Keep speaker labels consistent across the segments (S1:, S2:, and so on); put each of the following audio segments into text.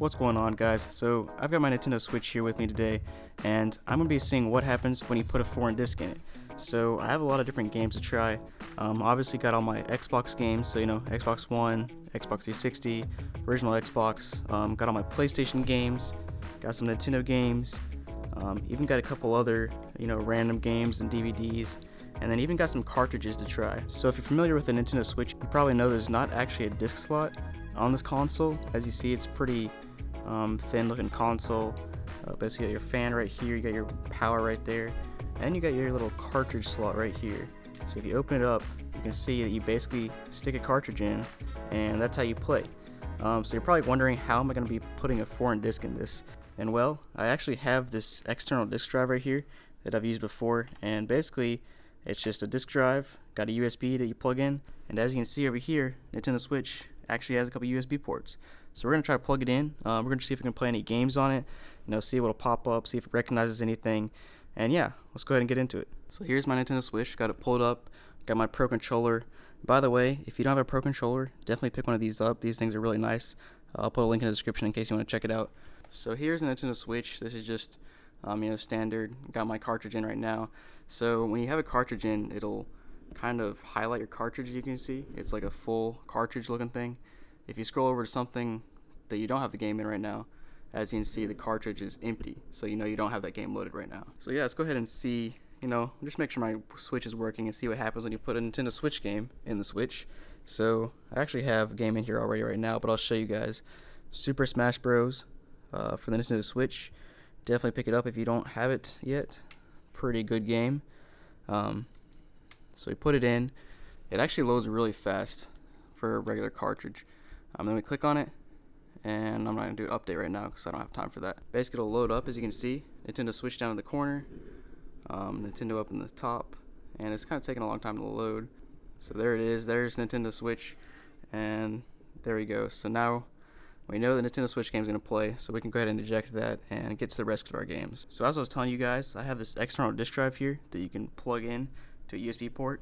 S1: What's going on, guys? So I've got my Nintendo Switch here with me today, and I'm going to be seeing what happens when you put a foreign disc in it. So I have a lot of different games to try. Obviously got all my Xbox games, so Xbox One, Xbox 360, original Xbox, got all my PlayStation games, got some Nintendo games, even got a couple other, random games and DVDs, and then even got some cartridges to try. So if you're familiar with the Nintendo Switch, you probably know there's not actually a disc slot on this console. As you see, it's pretty thin looking console. Basically, you got your fan right here, you got your power right there, and you got your little cartridge slot right here. So if you open it up, you can see that you basically stick a cartridge in, and that's how you play. So you're probably wondering, how am I going to be putting a foreign disc in this? And well, I actually have this external disc drive right here that I've used before, and basically it's just a disc drive, got a USB that you plug in, and as you can see over here, Nintendo Switch actually has a couple USB ports. So we're going to try to plug it in. We're going to see if we can play any games on it, see what'll pop up, see if it recognizes anything, and yeah, let's go ahead and get into it. So here's my Nintendo Switch, got it pulled up, got my Pro Controller. By the way, if you don't have a Pro Controller, definitely pick one of these up. These things are really nice. I'll put a link in the description in case you want to check it out. So here's the Nintendo Switch. This is just standard. Got my cartridge in right now. So when you have a cartridge in, it'll kind of highlight your cartridge. You can see it's like a full cartridge looking thing. If you scroll over to something that you don't have the game in right now, as you can see, the cartridge is empty, so you don't have that game loaded right now. So yeah, let's go ahead and see, just make sure my Switch is working and see what happens when you put a Nintendo Switch game in the Switch. So I actually have a game in here already right now, but I'll show you guys. Super Smash Bros. For the Nintendo Switch. Definitely pick it up if you don't have it yet. Pretty good game. So we put it in. It actually loads really fast for a regular cartridge. Then we click on it, and I'm not going to do an update right now because I don't have time for that. Basically, it'll load up, as you can see. Nintendo Switch down in the corner, Nintendo up in the top, and it's kind of taking a long time to load. So there it is. There's Nintendo Switch, and there we go. So now we know the Nintendo Switch game is going to play, so we can go ahead and eject that and get to the rest of our games. So as I was telling you guys, I have this external disc drive here that you can plug in to a USB port,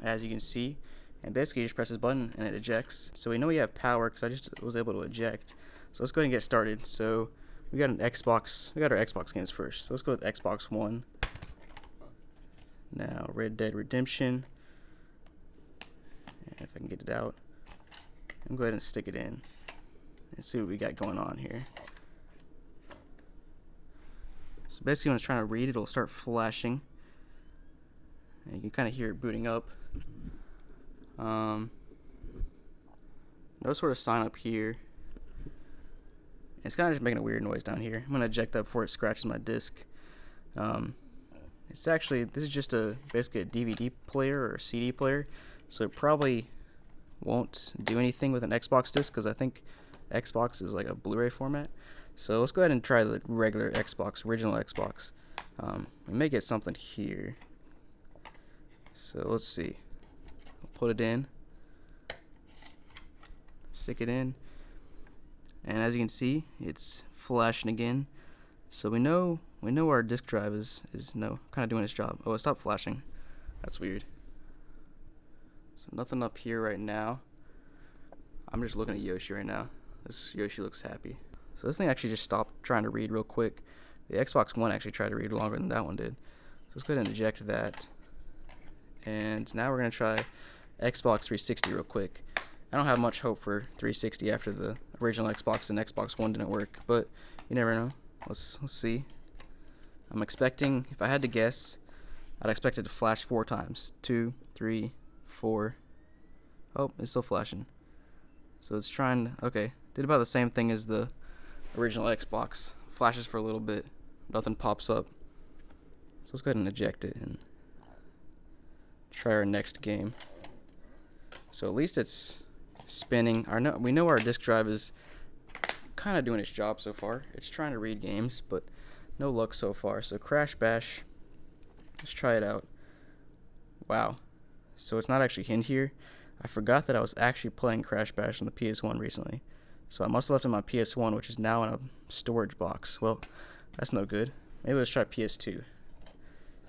S1: as you can see. And basically you just press this button and it ejects. So we know we have power because I just was able to eject. So let's go ahead and get started. So we got our Xbox games first. So let's go with Xbox One. Now Red Dead Redemption. And if I can get it out, I'm going to go ahead and stick it in and see what we got going on here. So basically when it's trying to read, it'll start flashing. And you can kind of hear it booting up. No sort of sign up here. It's kind of just making a weird noise down here. I'm going to eject that before it scratches my disc. This is just basically a DVD player or a CD player, so it probably won't do anything with an Xbox disc because I think Xbox is like a Blu-ray format. So let's go ahead and try the regular Xbox, original Xbox. We may get something here. So let's see. I'll put it in, stick it in, and as you can see, it's flashing again. So we know our disk drive is kind of doing its job. Oh, it stopped flashing. That's weird. So nothing up here right now. I'm just looking at Yoshi right now. This Yoshi looks happy. So this thing actually just stopped trying to read real quick. The Xbox One actually tried to read longer than that one did. So let's go ahead and eject that. And now we're going to try Xbox 360 real quick. I don't have much hope for 360 after the original Xbox and Xbox One didn't work, but you never know. Let's see. I'm expecting, if I had to guess, I'd expect it to flash 4 times. 2, 3, 4. Oh, it's still flashing. So it's trying, okay. Did about the same thing as the original Xbox. Flashes for a little bit. Nothing pops up. So let's go ahead and eject it and try our next game. So at least it's spinning. We know our disk drive is kind of doing its job so far. It's trying to read games, but no luck so far. So Crash Bash, let's try it out. Wow. So it's not actually in here. I forgot that I was actually playing Crash Bash on the PS1 recently. So I must have left it on my PS1, which is now in a storage box. Well, that's no good. Maybe let's try PS2.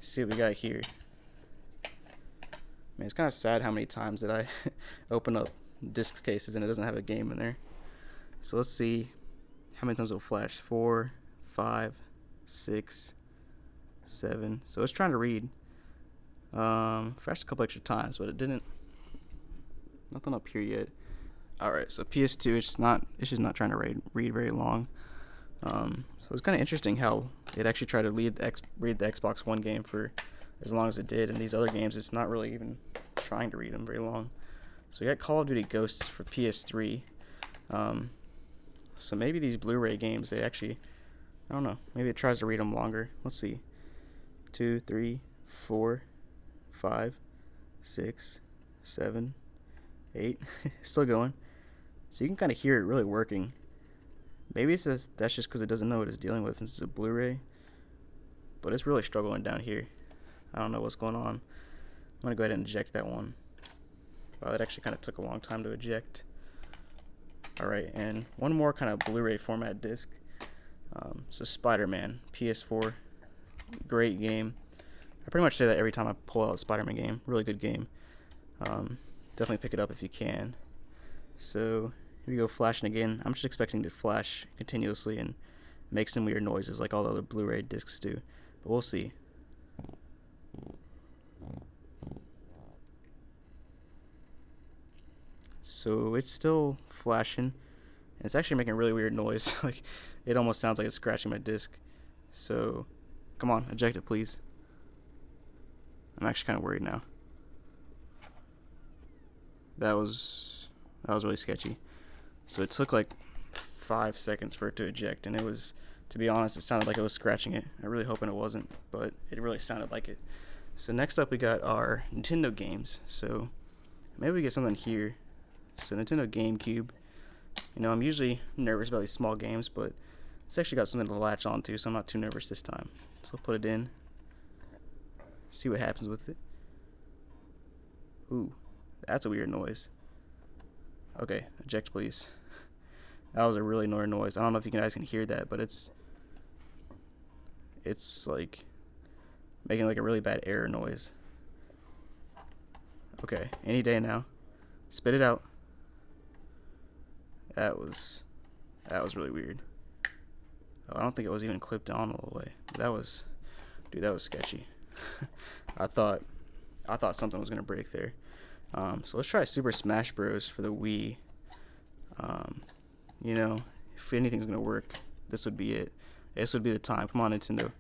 S1: See what we got here. Man, it's kind of sad how many times that I open up disc cases and it doesn't have a game in there. So let's see how many times it'll flash. 4, 5, 6, 7. So it's trying to read. Flashed a couple extra times, but it didn't. Nothing up here yet. Alright, so PS2, it's just not trying to read very long. So it's kind of interesting how it actually tried to read the Xbox One game for as long as it did, and these other games, it's not really even trying to read them very long. So we got Call of Duty Ghosts for PS3. So maybe these Blu-ray games, they actually, I don't know, maybe it tries to read them longer. Let's see. 2, 3, 4, 5, 6, 7, 8. Still going. So you can kind of hear it really working. Maybe it says that's just because it doesn't know what it's dealing with since it's a Blu-ray. But it's really struggling down here. I don't know what's going on. I'm going to go ahead and eject that one. Wow, that actually kind of took a long time to eject. Alright, and one more kind of Blu-ray format disc. So Spider-Man, PS4. Great game. I pretty much say that every time I pull out a Spider-Man game. Really good game. Definitely pick it up if you can. So here we go, flashing again. I'm just expecting to flash continuously and make some weird noises like all the other Blu-ray discs do. But we'll see. So it's still flashing, and it's actually making a really weird noise. Like, it almost sounds like it's scratching my disc. So, come on, eject it, please. I'm actually kind of worried now. That was really sketchy. So it took like 5 seconds for it to eject, and it was, to be honest, it sounded like it was scratching it. I really hoping it wasn't, but it really sounded like it. So next up we got our Nintendo games. So maybe we get something here. So Nintendo Gamecube. You know, I'm usually nervous about these small games, but it's actually got something to latch onto, so I'm not too nervous this time. So I'll put it in. See what happens with it. Ooh, that's a weird noise. Okay, eject please. That was a really annoying noise. I don't know if you guys can hear that, but it's like making like a really bad error noise. Okay, any day now. Spit it out. That was really weird. Oh, I don't think it was even clipped on all the way. That was sketchy. I thought something was gonna break there. So let's try Super Smash Bros. For the Wii. You know, if anything's gonna work, this would be it. This would be the time. Come on, Nintendo.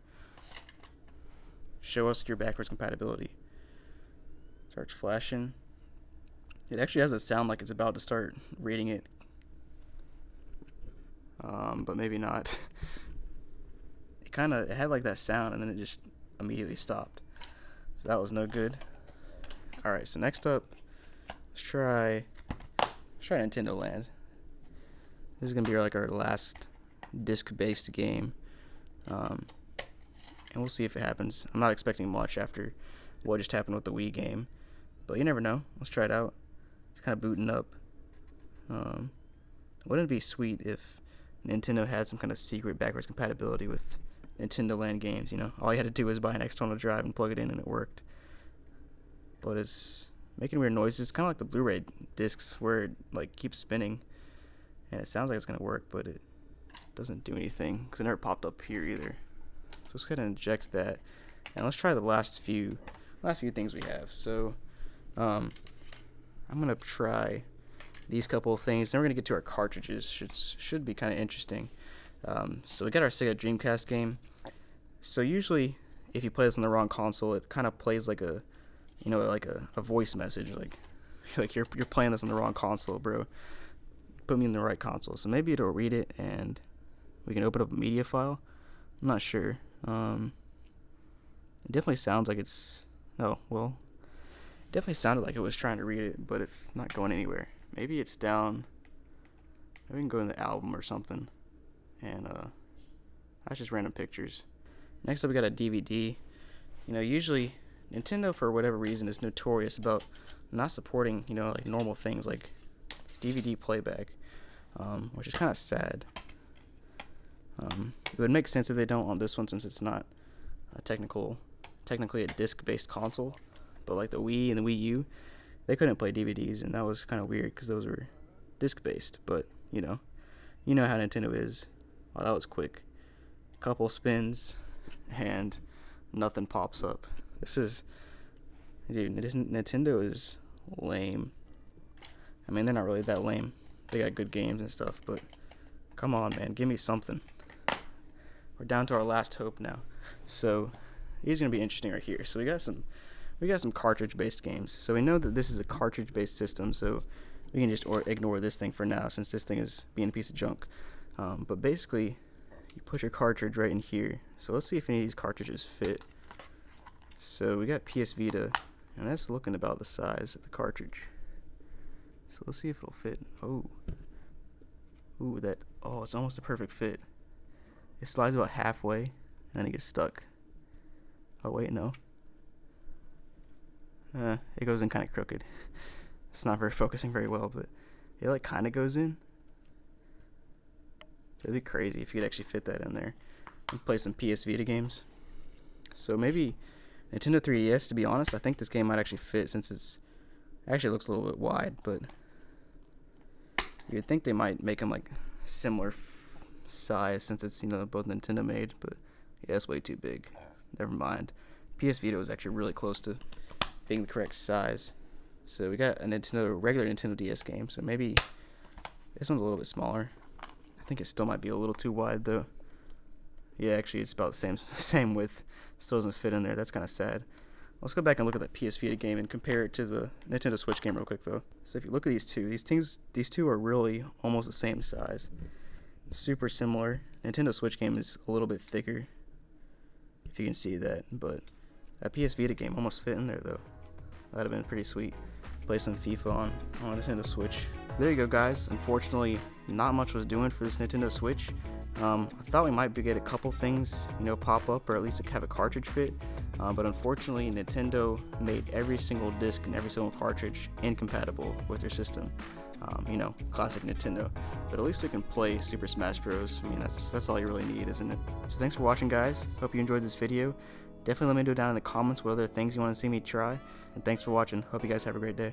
S1: Show us your backwards compatibility. Starts flashing. It actually has a sound like it's about to start reading it. But maybe not. It had like that sound, and then it just immediately stopped. So that was no good. Alright, so next up, let's try Nintendo Land. This is gonna be like our last disc-based game. And we'll see if it happens. I'm not expecting much after what just happened with the Wii game. But you never know. Let's try it out. It's kind of booting up. Wouldn't it be sweet if Nintendo had some kind of secret backwards compatibility with Nintendo Land games? You know, all you had to do was buy an external drive and plug it in, and it worked. But it's making weird noises, kind of like the Blu-ray discs, where it like keeps spinning, and it sounds like it's gonna work, but it doesn't do anything because it never popped up here either. So let's go ahead and eject that, and let's try the last few things we have. So, I'm gonna try these couple of things. Then we're gonna get to our cartridges. Should be kind of interesting. So we got our Sega Dreamcast game. So usually, if you play this on the wrong console, it kind of plays like a, you know, like a voice message, like you're playing this on the wrong console, bro. Put me in the right console. So maybe it'll read it, and we can open up a media file. I'm not sure. It definitely sounds like it's. Oh well. It definitely sounded like it was trying to read it, but it's not going anywhere. Maybe it's down. Maybe we can go in the album or something. And that's just random pictures. Next up, we got a DVD. You know, usually Nintendo, for whatever reason, is notorious about not supporting, you know, like normal things like DVD playback, which is kind of sad. It would make sense if they don't on this one, since it's not technically a disc-based console. But like the Wii and the Wii U, they couldn't play DVDs, and that was kind of weird because those were disc-based. But you know how Nintendo is. Wow, that was quick. Couple spins, and nothing pops up. This is, dude, Nintendo is lame. I mean, they're not really that lame. They got good games and stuff, but come on, man, give me something. We're down to our last hope now. So he's gonna be interesting right here. So we got some cartridge-based games. So we know that this is a cartridge-based system, so we can just ignore this thing for now, since this thing is being a piece of junk. But basically, you put your cartridge right in here. So let's see if any of these cartridges fit. So we got PS Vita, and that's looking about the size of the cartridge. So let's see if it'll fit. Oh, it's almost a perfect fit. It slides about halfway, and then it gets stuck. Oh wait, no. It goes in kind of crooked. It's not focusing very well, but it like kind of goes in. It'd be crazy if you could actually fit that in there and play some PS Vita games. So maybe Nintendo 3DS, to be honest, I think this game might actually fit, since it's actually looks a little bit wide, but you would think they might make them like similar size, since it's, you know, both Nintendo made, but yeah, it's way too big. Never mind. PS Vita was actually really close to being the correct size. So we got a regular Nintendo DS game, so maybe this one's a little bit smaller. I think it still might be a little too wide though. Yeah, actually it's about the same width. Still doesn't fit in there. That's kind of sad. Let's go back and look at that PS Vita game and compare it to the Nintendo Switch game real quick though. So if you look at these two are really almost the same size. Super similar. Nintendo Switch game is a little bit thicker, if you can see that, but that PS Vita game almost fit in there though. That'd have been pretty sweet. Play some FIFA on Nintendo Switch. There you go, guys. Unfortunately, not much was doing for this Nintendo Switch. I thought we might get a couple things, you know, pop up, or at least have a cartridge fit. But unfortunately, Nintendo made every single disc and every single cartridge incompatible with their system. You know, classic Nintendo. But at least we can play Super Smash Bros. I mean, that's all you really need, isn't it? So thanks for watching, guys. Hope you enjoyed this video. Definitely let me know down in the comments what other things you want to see me try. And thanks for watching. Hope you guys have a great day.